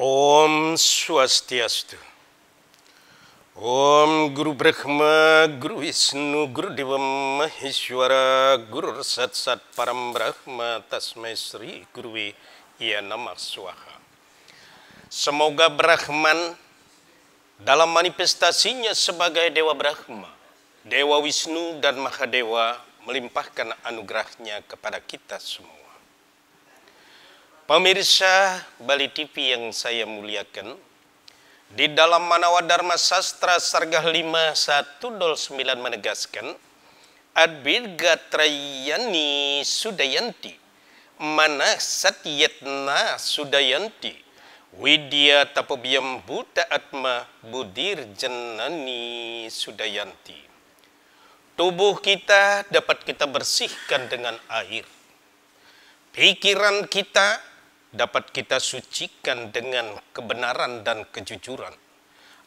Om Swastiastu. Om Guru Brahma, Guru Wisnu, Guru Dewa Maheshwara, Guru Sat Sat Param Brahma, Tasmai Sri Guruwe Ya Namah Swaha. Semoga Brahman dalam manifestasinya sebagai Dewa Brahma, Dewa Wisnu dan Mahadewa melimpahkan anugerahnya kepada kita semua. Pemirsa Bali TV yang saya muliakan, di dalam Manawa Dharma Sastra Sargah 5109 menegaskan, Adbirga Trayani Sudayanti, Mana Satyatna Sudayanti, Widya Tapobiyam Buddha Atma Budir Janani Sudayanti. Tubuh kita dapat kita bersihkan dengan air. Pikiran kita dapat kita sucikan dengan kebenaran dan kejujuran.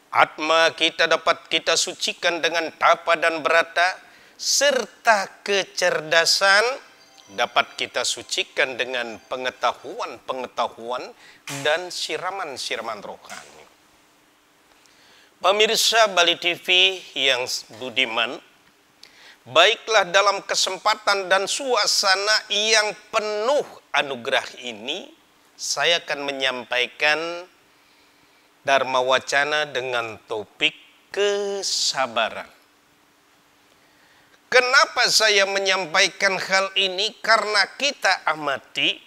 Atma kita dapat kita sucikan dengan tapa dan berata, serta kecerdasan dapat kita sucikan dengan pengetahuan-pengetahuan dan siraman-siraman rohani. Pemirsa Bali TV yang budiman, baiklah dalam kesempatan dan suasana yang penuh anugerah ini, saya akan menyampaikan Dharma Wacana dengan topik kesabaran. Kenapa saya menyampaikan hal ini? Karena kita amati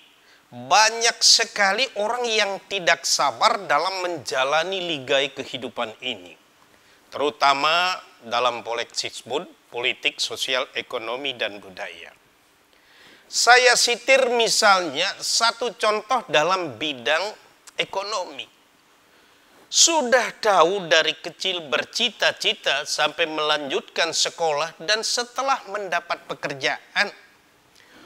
banyak sekali orang yang tidak sabar dalam menjalani ligai kehidupan ini. Terutama dalam politik, sosial, ekonomi, dan budaya. Saya sitir misalnya satu contoh dalam bidang ekonomi. Sudah tahu dari kecil bercita-cita sampai melanjutkan sekolah dan setelah mendapat pekerjaan,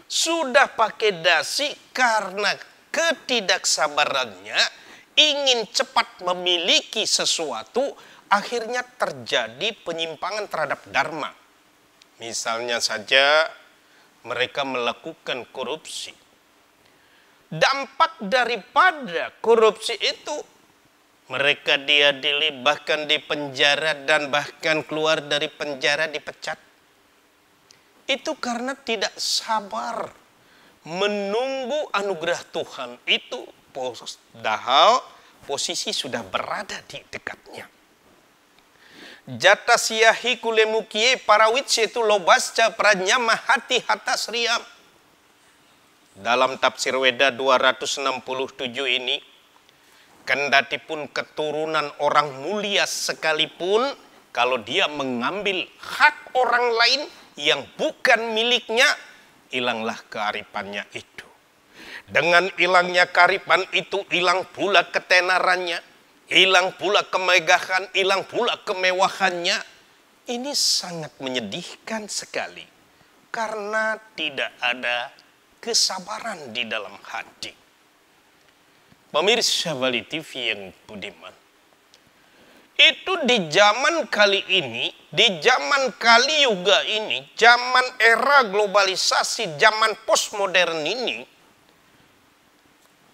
sudah pakai dasi karena ketidaksabarannya ingin cepat memiliki sesuatu, akhirnya terjadi penyimpangan terhadap dharma. Misalnya saja mereka melakukan korupsi. Dampak daripada korupsi itu, mereka diadili, bahkan dipenjara, dan bahkan keluar dari penjara dipecat. Itu karena tidak sabar menunggu anugerah Tuhan itu, padahal posisi sudah berada di dekatnya. Jatasyahi kulemukie parawitse itu lobasca pranyama hati hatas riam. Dalam tafsir Weda 267 ini, kendatipun keturunan orang mulia sekalipun, kalau dia mengambil hak orang lain yang bukan miliknya, hilanglah kearipannya itu. Dengan hilangnya kearifan itu, hilang pula ketenarannya, hilang pula kemegahan, hilang pula kemewahannya. Ini sangat menyedihkan sekali karena tidak ada kesabaran di dalam hati. Pemirsa Bali TV yang budiman, itu di zaman kali ini, di zaman kali yuga ini, zaman era globalisasi, zaman postmodern ini,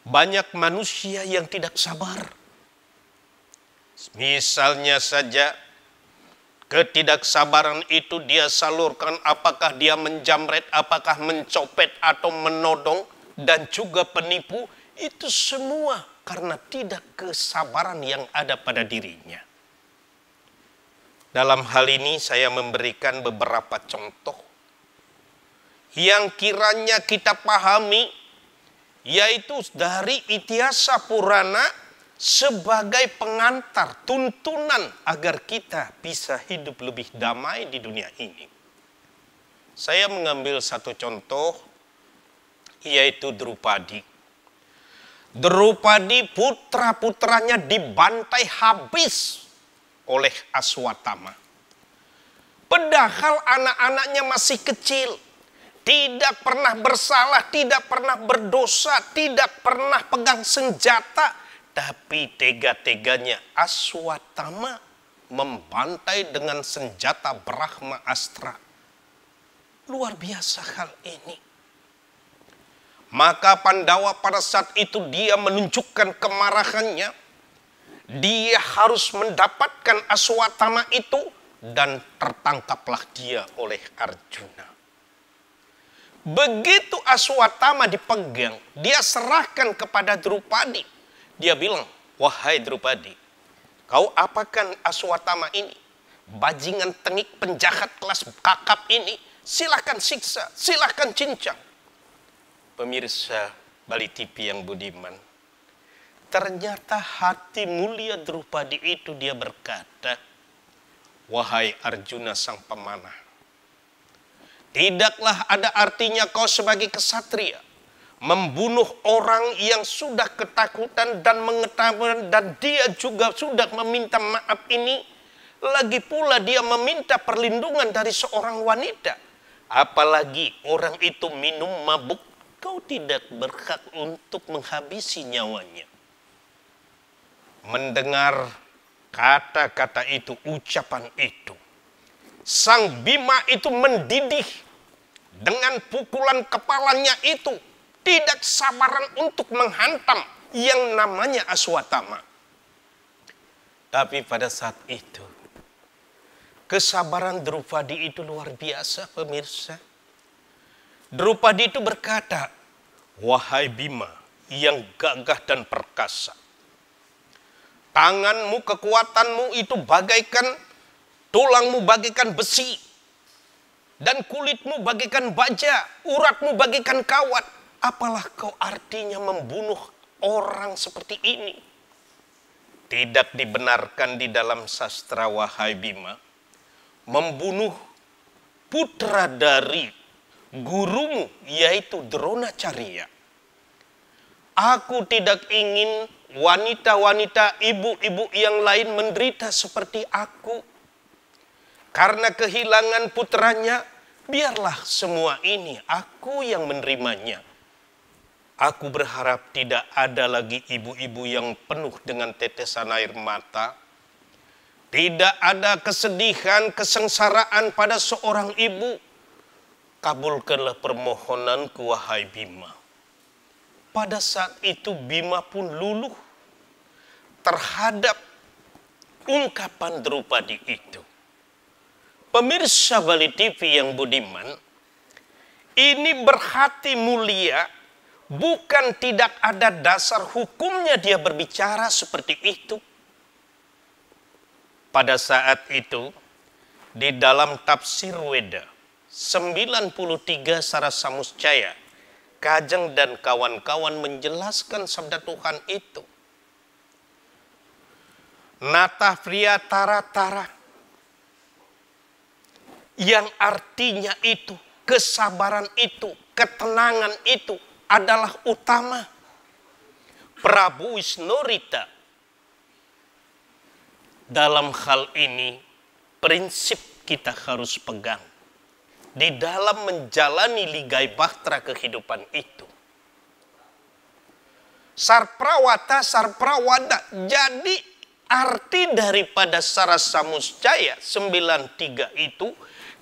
banyak manusia yang tidak sabar. Misalnya saja, ketidaksabaran itu dia salurkan, apakah dia menjamret, apakah mencopet atau menodong, dan juga penipu, itu semua karena tidak kesabaran yang ada pada dirinya. Dalam hal ini saya memberikan beberapa contoh yang kiranya kita pahami, yaitu dari Ityasa Purana, sebagai pengantar tuntunan agar kita bisa hidup lebih damai di dunia ini. Saya mengambil satu contoh, yaitu Drupadi. Drupadi putra-putranya dibantai habis oleh Aswatama. Padahal anak-anaknya masih kecil, tidak pernah bersalah, tidak pernah berdosa, tidak pernah pegang senjata, tapi tega-teganya Aswatama membantai dengan senjata Brahma Astra. Luar biasa hal ini. Maka Pandawa pada saat itu dia menunjukkan kemarahannya. Dia harus mendapatkan Aswatthama itu dan tertangkaplah dia oleh Arjuna. Begitu Aswatthama dipegang, dia serahkan kepada Drupadi. Dia bilang, wahai Drupadi, kau apakan Aswatthama ini? Bajingan tengik penjahat kelas kakap ini, silahkan siksa, silahkan cincang. Pemirsa Bali TV yang budiman, ternyata hati mulia Drupadi itu dia berkata, wahai Arjuna sang pemanah, tidaklah ada artinya kau sebagai kesatria membunuh orang yang sudah ketakutan dan mengetahui, dan dia juga sudah meminta maaf ini. Lagi pula dia meminta perlindungan dari seorang wanita. Apalagi orang itu minum mabuk, kau tidak berhak untuk menghabisi nyawanya. Mendengar kata-kata itu, ucapan itu, Sang Bima itu mendidih dengan pukulan kepalanya itu, tidak sabaran untuk menghantam yang namanya Aswatthama. Tapi pada saat itu, kesabaran Drupadi itu luar biasa, pemirsa. Drupadi itu berkata, wahai Bima yang gagah dan perkasa, tanganmu, kekuatanmu itu bagaikan, tulangmu bagaikan besi, dan kulitmu bagaikan baja, uratmu bagaikan kawat. Apalah kau artinya membunuh orang seperti ini? Tidak dibenarkan di dalam sastra, wahai Bima, membunuh putra dari gurumu, yaitu Dronacarya. Aku tidak ingin wanita-wanita, ibu-ibu yang lain menderita seperti aku. Karena kehilangan putranya, biarlah semua ini aku yang menerimanya. Aku berharap tidak ada lagi ibu-ibu yang penuh dengan tetesan air mata. Tidak ada kesedihan, kesengsaraan pada seorang ibu. Kabulkanlah permohonanku, wahai Bima. Pada saat itu Bima pun luluh terhadap ungkapan Drupadi itu. Pemirsa Bali TV yang budiman, ini berhati mulia, bukan tidak ada dasar hukumnya dia berbicara seperti itu. Pada saat itu, di dalam tafsir Weda 93 Sarasamuscaya, Kajeng dan kawan-kawan menjelaskan sabda Tuhan itu. Nata Priya Tara-tara, yang artinya itu, kesabaran itu, ketenangan itu adalah utama. Prabu Wisnorita, dalam hal ini prinsip kita harus pegang di dalam menjalani ligai bahtera kehidupan itu. Sarprawata, sarprawada. Jadi arti daripada Sarasamuscaya 93 itu,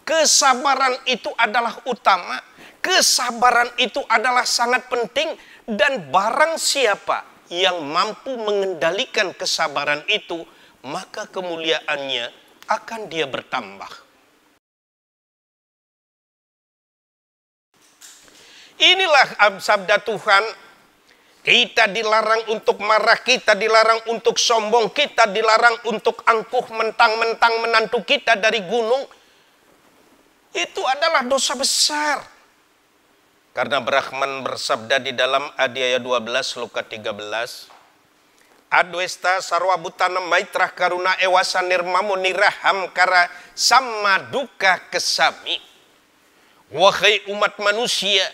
kesabaran itu adalah utama. Kesabaran itu adalah sangat penting, dan barang siapa yang mampu mengendalikan kesabaran itu, maka kemuliaannya akan dia bertambah. Inilah sabda Tuhan. Kita dilarang untuk marah, kita dilarang untuk sombong, kita dilarang untuk angkuh mentang-mentang menantu kita dari gunung. Itu adalah dosa besar. Karena Brahman bersabda di dalam Adhyaya 12 Sloka 13, Adwesta sarwabutana maitra karuna ewasa nirmamo niraham kara sama duka kesami. Wahai umat manusia,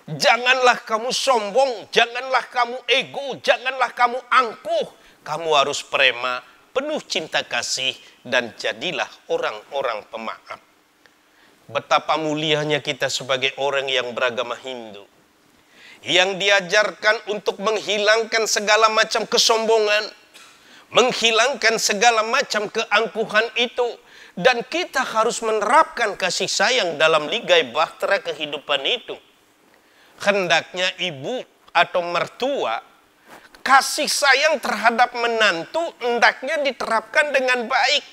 janganlah kamu sombong, janganlah kamu ego, janganlah kamu angkuh. Kamu harus prema, penuh cinta kasih, dan jadilah orang-orang pemaaf. Betapa mulianya kita sebagai orang yang beragama Hindu, yang diajarkan untuk menghilangkan segala macam kesombongan, menghilangkan segala macam keangkuhan itu, dan kita harus menerapkan kasih sayang dalam ligai bahtera kehidupan itu. hendaknya ibu atau mertua kasih sayang terhadap menantu hendaknya diterapkan dengan baik.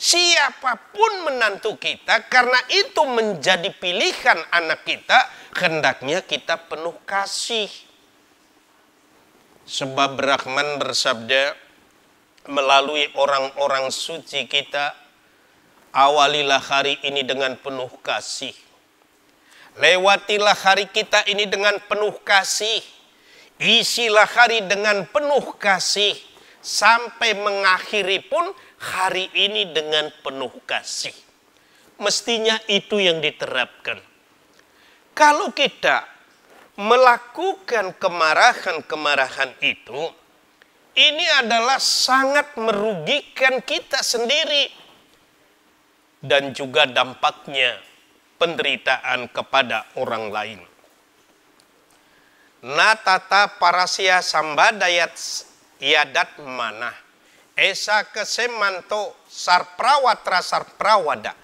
Siapapun menantu kita, karena itu menjadi pilihan anak kita, hendaknya kita penuh kasih. Sebab Rahman bersabda melalui orang-orang suci kita, awalilah hari ini dengan penuh kasih. Lewatilah hari kita ini dengan penuh kasih. Isilah hari dengan penuh kasih. Sampai mengakhiri pun hari ini dengan penuh kasih. Mestinya itu yang diterapkan. Kalau kita melakukan kemarahan-kemarahan itu, ini adalah sangat merugikan kita sendiri. Dan juga dampaknya penderitaan kepada orang lain. Natata parasya sambadayat yadat manah. Esa kesemanto sarprawatra sarprawada.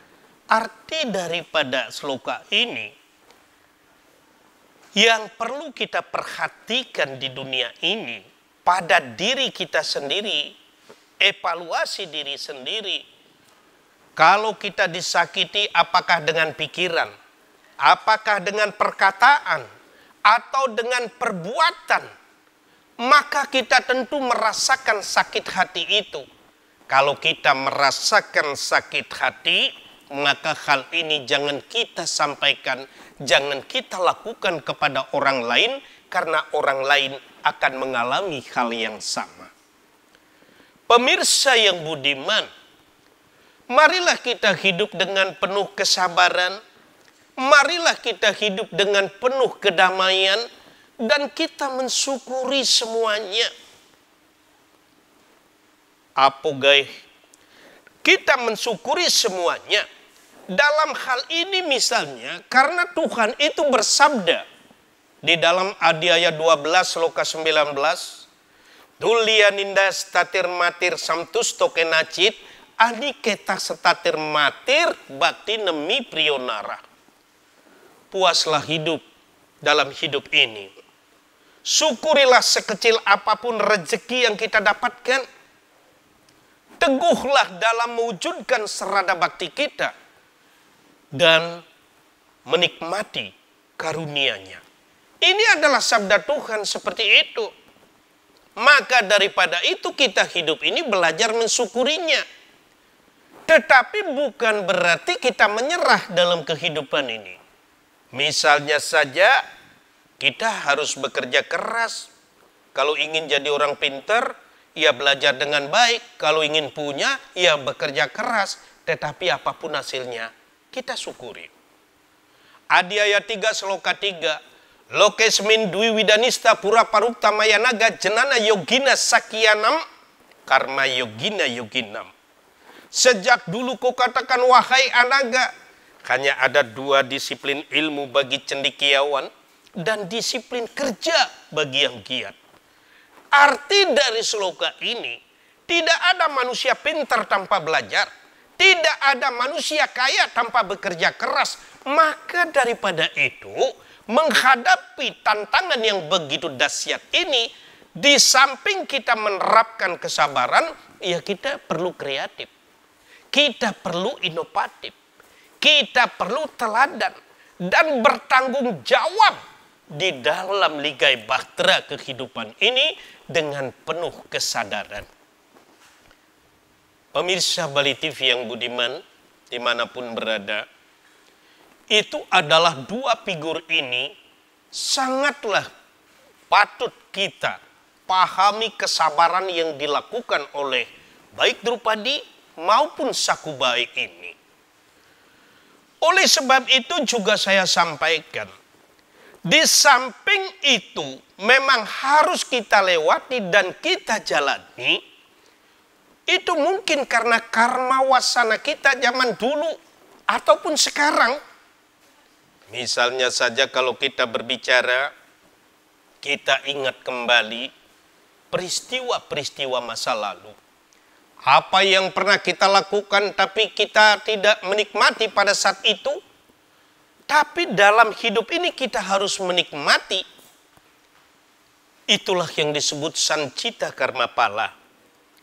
Arti daripada sloka ini, yang perlu kita perhatikan di dunia ini, pada diri kita sendiri, evaluasi diri sendiri. Kalau kita disakiti, apakah dengan pikiran, apakah dengan perkataan, atau dengan perbuatan, maka kita tentu merasakan sakit hati itu. Kalau kita merasakan sakit hati, maka hal ini jangan kita sampaikan, jangan kita lakukan kepada orang lain, karena orang lain akan mengalami hal yang sama. Pemirsa yang budiman, marilah kita hidup dengan penuh kesabaran, marilah kita hidup dengan penuh kedamaian, dan kita mensyukuri semuanya. Apogai, kita mensyukuri semuanya. Dalam hal ini misalnya, karena Tuhan itu bersabda di dalam Adiaya 12 Loka 19, Tulianinda statir matir samtus tokenacit, ani ketak setatir matir bakti nemi prionara. Puaslah hidup dalam hidup ini. Syukurilah sekecil apapun rezeki yang kita dapatkan. Teguhlah dalam mewujudkan serada bakti kita. Dan menikmati karunia-Nya. Ini adalah sabda Tuhan seperti itu. Maka daripada itu kita hidup ini belajar mensyukurinya. Tetapi bukan berarti kita menyerah dalam kehidupan ini. Misalnya saja kita harus bekerja keras. Kalau ingin jadi orang pintar, ya belajar dengan baik. Kalau ingin punya, ya bekerja keras. Tetapi apapun hasilnya, kita syukuri. Adi ayat 3 Sloka 3. Lokesmin dwi widanista pura parukta mayanaga jenana yogina sakyanam karma yogina yoginam. Sejak dulu kau katakan wahai anaga, hanya ada dua disiplin ilmu bagi cendekiawan dan disiplin kerja bagi yang giat. Arti dari sloka ini, tidak ada manusia pintar tanpa belajar. Tidak ada manusia kaya tanpa bekerja keras. Maka daripada itu, menghadapi tantangan yang begitu dahsyat ini, di samping kita menerapkan kesabaran, ya kita perlu kreatif. Kita perlu inovatif. Kita perlu teladan dan bertanggung jawab di dalam ligai bahtera kehidupan ini dengan penuh kesadaran. Pemirsa Bali TV yang budiman, dimanapun berada, itu adalah dua figur ini sangatlah patut kita pahami kesabaran yang dilakukan oleh baik Drupadi maupun Sakubai ini. Oleh sebab itu juga saya sampaikan, di samping itu memang harus kita lewati dan kita jalani. Itu mungkin karena karma wasana kita zaman dulu ataupun sekarang. Misalnya saja kalau kita berbicara, kita ingat kembali peristiwa-peristiwa masa lalu. Apa yang pernah kita lakukan tapi kita tidak menikmati pada saat itu, Tapi dalam hidup ini kita harus menikmati. Itulah yang disebut sancita karma pala.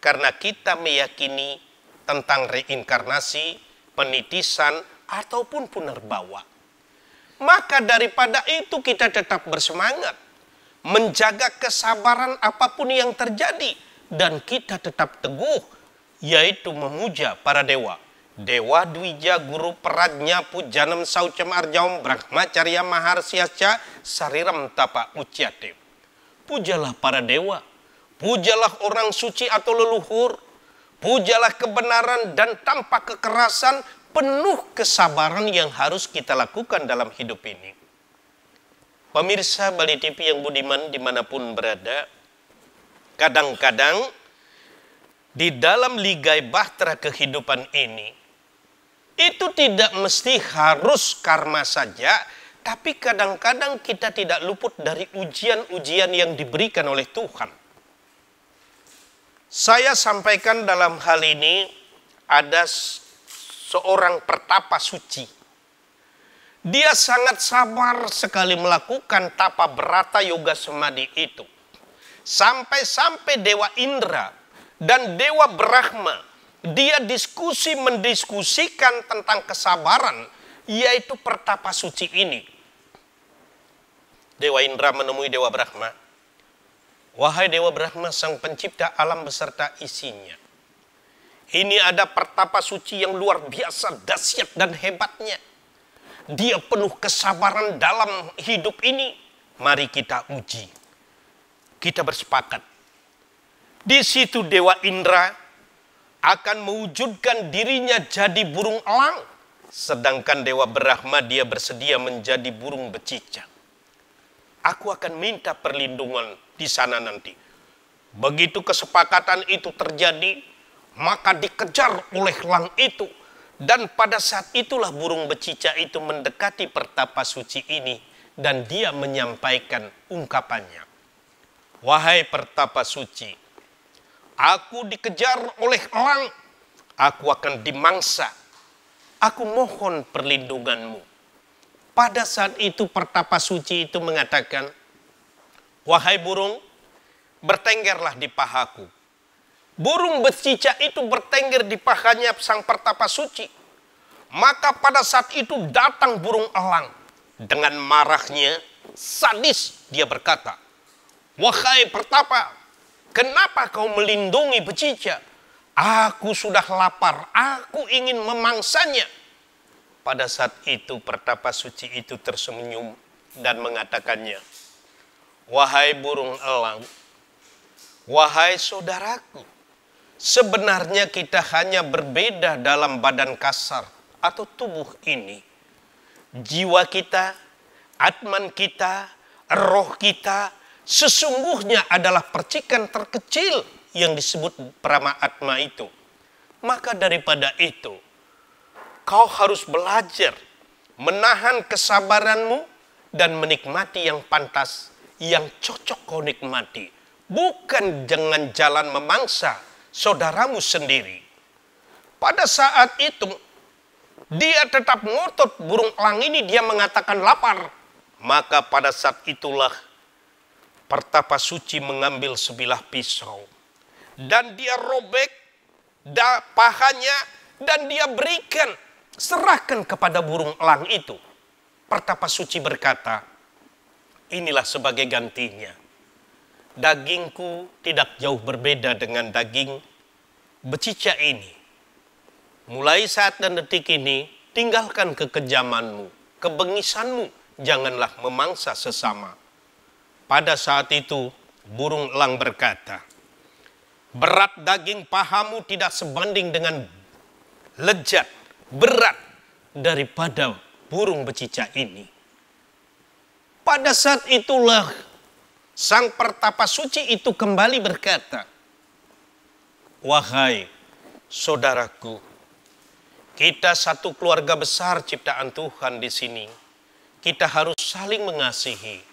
Karena kita meyakini tentang reinkarnasi, penitisan, ataupun punerbawa. Maka daripada itu kita tetap bersemangat. Menjaga kesabaran apapun yang terjadi. Dan kita tetap teguh. Yaitu memuja para dewa. Dewa Dwija Guru Prajna Pujanam Saucam Arjaum Brahmacarya Maharsyasya Sariram Tapa Ucyate. Pujalah para dewa. Pujalah orang suci atau leluhur. Pujalah kebenaran dan tanpa kekerasan, penuh kesabaran yang harus kita lakukan dalam hidup ini. Pemirsa Bali TV yang budiman dimanapun berada, kadang-kadang di dalam ligai bahtera kehidupan ini, itu tidak mesti harus karma saja, tapi kadang-kadang kita tidak luput dari ujian-ujian yang diberikan oleh Tuhan. Saya sampaikan dalam hal ini, ada seorang pertapa suci. Dia sangat sabar sekali melakukan tapa berata yoga semadi itu. Sampai-sampai Dewa Indra dan Dewa Brahma, dia mendiskusikan tentang kesabaran, yaitu pertapa suci ini. Dewa Indra menemui Dewa Brahma. Wahai Dewa Brahma, sang pencipta alam beserta isinya. Ini ada pertapa suci yang luar biasa, dahsyat dan hebatnya. Dia penuh kesabaran dalam hidup ini. Mari kita uji. Kita bersepakat. Di situ Dewa Indra akan mewujudkan dirinya jadi burung elang. Sedangkan Dewa Brahma dia bersedia menjadi burung becicak. Aku akan minta perlindungan di sana nanti. Begitu kesepakatan itu terjadi, maka dikejar oleh elang itu. Dan pada saat itulah burung becicak itu mendekati pertapa suci ini. Dan dia menyampaikan ungkapannya. Wahai pertapa suci, aku dikejar oleh elang, aku akan dimangsa. Aku mohon perlindunganmu. Pada saat itu pertapa suci itu mengatakan, wahai burung, bertenggerlah di pahaku. Burung becicak itu bertengger di pahanya sang pertapa suci. Maka pada saat itu datang burung elang. Dengan marahnya, sadis dia berkata, wahai pertapa, kenapa kau melindungi becicak? Aku sudah lapar, aku ingin memangsanya. Pada saat itu pertapa suci itu tersenyum dan mengatakannya, wahai burung elang, wahai saudaraku, sebenarnya kita hanya berbeda dalam badan kasar atau tubuh ini. Jiwa kita, atman kita, roh kita, sesungguhnya adalah percikan terkecil yang disebut Brahma Atma itu. Maka daripada itu, kau harus belajar menahan kesabaranmu dan menikmati yang pantas, yang cocok kau nikmati. Bukan dengan jalan memangsa saudaramu sendiri. Pada saat itu, dia tetap ngotot burung elang ini, dia mengatakan lapar. Maka pada saat itulah pertapa suci mengambil sebilah pisau. Dan dia robek pahanya dan dia berikan, serahkan kepada burung elang itu. Pertapa suci berkata, inilah sebagai gantinya. Dagingku tidak jauh berbeda dengan daging becicak ini. Mulai saat dan detik ini, tinggalkan kekejamanmu, kebengisanmu, janganlah memangsa sesama. Pada saat itu, burung elang berkata, berat daging pahamu tidak sebanding dengan lezat, berat daripada burung becicak ini. Pada saat itulah, sang pertapa suci itu kembali berkata, wahai saudaraku, kita satu keluarga besar ciptaan Tuhan di sini. Kita harus saling mengasihi.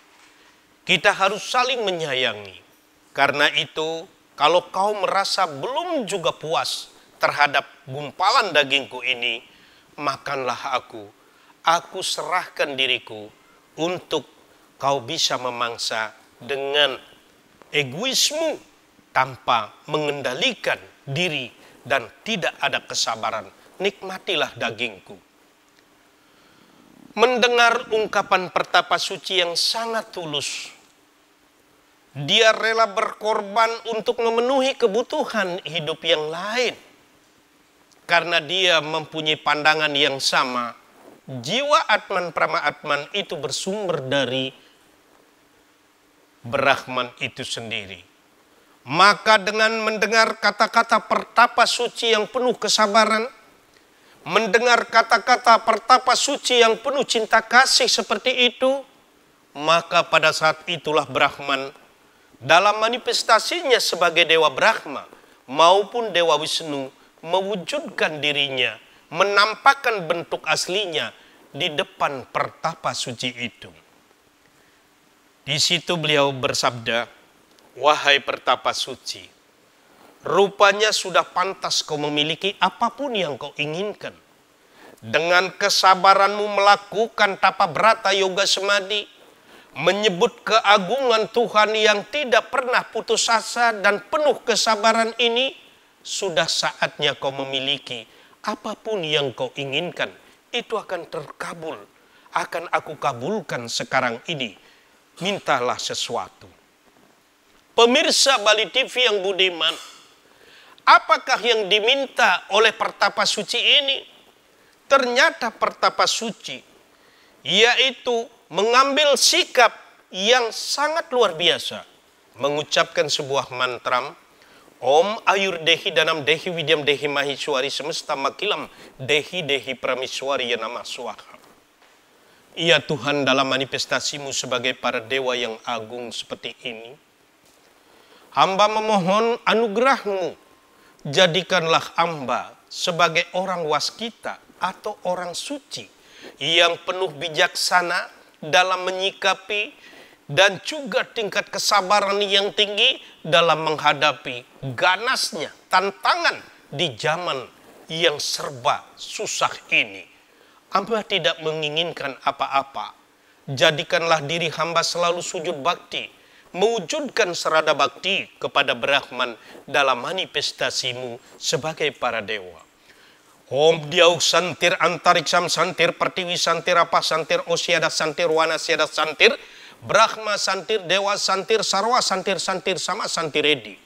Kita harus saling menyayangi. Karena itu, kalau kau merasa belum juga puas terhadap gumpalan dagingku ini, makanlah aku. aku serahkan diriku untuk kau bisa memangsa dengan egoismu tanpa mengendalikan diri dan tidak ada kesabaran. Nikmatilah dagingku. Mendengar ungkapan pertapa suci yang sangat tulus, dia rela berkorban untuk memenuhi kebutuhan hidup yang lain. Karena dia mempunyai pandangan yang sama, jiwa Atman Brahma Atman itu bersumber dari Brahman itu sendiri. Maka dengan mendengar kata-kata pertapa suci yang penuh kesabaran, mendengar kata-kata pertapa suci yang penuh cinta kasih seperti itu, maka pada saat itulah Brahman dalam manifestasinya sebagai Dewa Brahma maupun Dewa Wisnu mewujudkan dirinya, menampakkan bentuk aslinya di depan pertapa suci itu. Di situ beliau bersabda, wahai pertapa suci, rupanya sudah pantas kau memiliki apapun yang kau inginkan. Dengan kesabaranmu melakukan tapa brata yoga semadi, menyebut keagungan Tuhan yang tidak pernah putus asa dan penuh kesabaran ini, sudah saatnya kau memiliki apapun yang kau inginkan. Itu akan terkabul, akan aku kabulkan sekarang ini. Mintalah sesuatu. Pemirsa Bali TV yang budiman, apakah yang diminta oleh pertapa suci ini? Ternyata pertapa suci yaitu mengambil sikap yang sangat luar biasa, mengucapkan sebuah mantra, Om Ayur Dehi Danam Dehi Widyam Dehi Mahishwari Semesta Makilam Dehi Dehi Pramishwari Yanama Swaha. Ya Tuhan, dalam manifestasimu sebagai para dewa yang agung seperti ini, hamba memohon anugerahmu, jadikanlah hamba sebagai orang waskita atau orang suci yang penuh bijaksana dalam menyikapi dan juga tingkat kesabaran yang tinggi dalam menghadapi ganasnya tantangan di zaman yang serba susah ini. Hamba tidak menginginkan apa-apa. Jadikanlah diri hamba selalu sujud bakti, mewujudkan serada bakti kepada Brahman dalam manifestasimu sebagai para dewa. Om Diauk Santir Antariksam Santir Pertiwi Santir Apa Santir Osyada Santir Wana Syada Santir Brahma Santir Dewa Santir Sarwa Santir Santir Sama Santir Edi.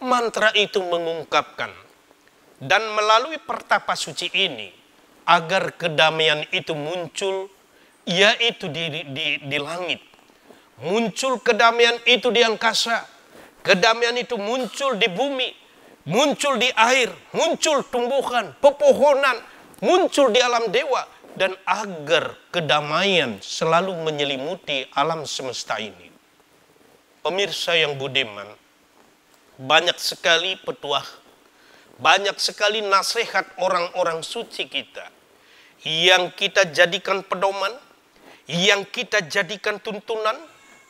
Mantra itu mengungkapkan dan melalui pertapa suci ini agar kedamaian itu muncul, yaitu di langit. Muncul kedamaian itu di angkasa. Kedamaian itu muncul di bumi, muncul di air, muncul tumbuhan, pepohonan, muncul di alam dewa. Dan agar kedamaian selalu menyelimuti alam semesta ini. Pemirsa yang budiman, banyak sekali petuah, banyak sekali nasihat orang-orang suci kita yang kita jadikan pedoman, yang kita jadikan tuntunan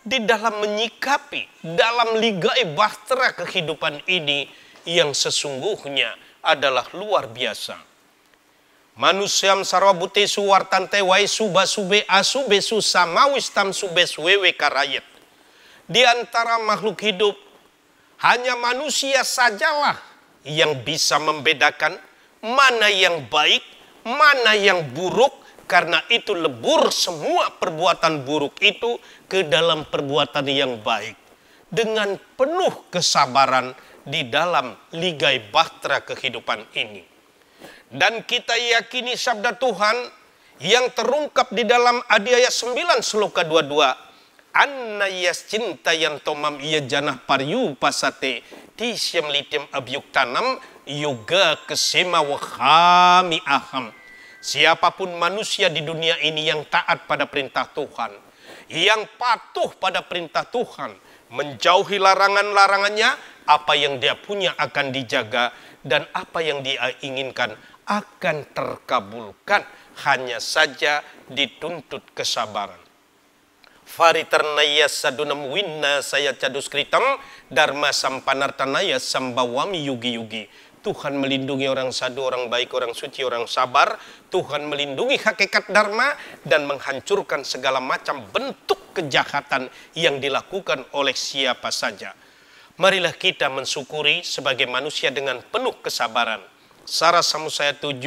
di dalam menyikapi, dalam ligai bahtera kehidupan ini yang sesungguhnya adalah luar biasa. Manusiam sarwabute suwartante wai suba sube asube susamawis tam subes wewe karayet. Di antara makhluk hidup, hanya manusia sajalah yang bisa membedakan mana yang baik, mana yang buruk. Karena itu lebur semua perbuatan buruk itu ke dalam perbuatan yang baik. Dengan penuh kesabaran di dalam ligai bahtera kehidupan ini. Dan kita yakini sabda Tuhan yang terungkap di dalam Adi ayat 9 sloka 22. Anna cinta yang tomam iya janah paryu pasate tisyam litim abyuk tanam yoga kesema wahami aham. Siapapun manusia di dunia ini yang taat pada perintah Tuhan, yang patuh pada perintah Tuhan, menjauhi larangan-larangannya, apa yang dia punya akan dijaga dan apa yang dia inginkan akan terkabulkan, hanya saja dituntut kesabaran. Fariternaya sadunam winna saya cadus kritam dharma sampanartanaya sambawami yugi-yugi. Tuhan melindungi orang sadu, orang baik, orang suci, orang sabar. Tuhan melindungi hakikat dharma dan menghancurkan segala macam bentuk kejahatan yang dilakukan oleh siapa saja. Marilah kita mensyukuri sebagai manusia dengan penuh kesabaran. Sara Samusaya 7,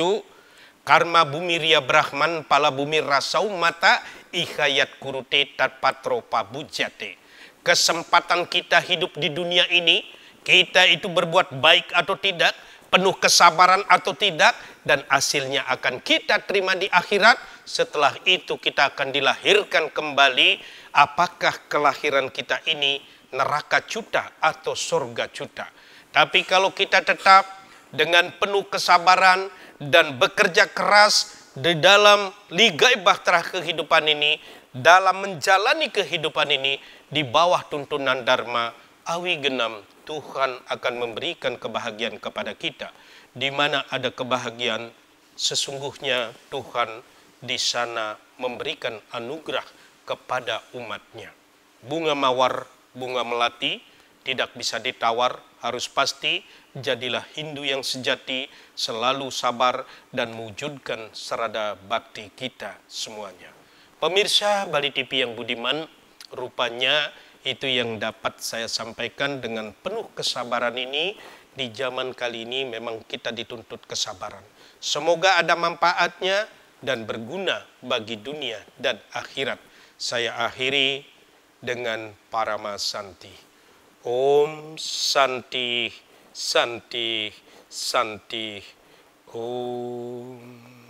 karma bumi ria brahman, pala bumi rasau mata, ihayat kurute tatpatro pabujate. Kesempatan kita hidup di dunia ini, kita itu berbuat baik atau tidak, penuh kesabaran atau tidak, dan hasilnya akan kita terima di akhirat. Setelah itu kita akan dilahirkan kembali. Apakah kelahiran kita ini neraka cuta atau surga cuta? Tapi kalau kita tetap dengan penuh kesabaran dan bekerja keras di dalam ligai bahtera kehidupan ini, dalam menjalani kehidupan ini di bawah tuntunan dharma, awi genam, Tuhan akan memberikan kebahagiaan kepada kita. Di mana ada kebahagiaan, sesungguhnya Tuhan di sana memberikan anugerah kepada umatnya. Bunga mawar, bunga melati tidak bisa ditawar, harus pasti. Jadilah Hindu yang sejati, selalu sabar dan mewujudkan serada bakti kita semuanya. Pemirsa Bali TV yang budiman, rupanya itu yang dapat saya sampaikan dengan penuh kesabaran ini. Di zaman kali ini memang kita dituntut kesabaran. Semoga ada manfaatnya dan berguna bagi dunia dan akhirat. Saya akhiri dengan Parama Santi. Om Santi, Santi, Santi. Om.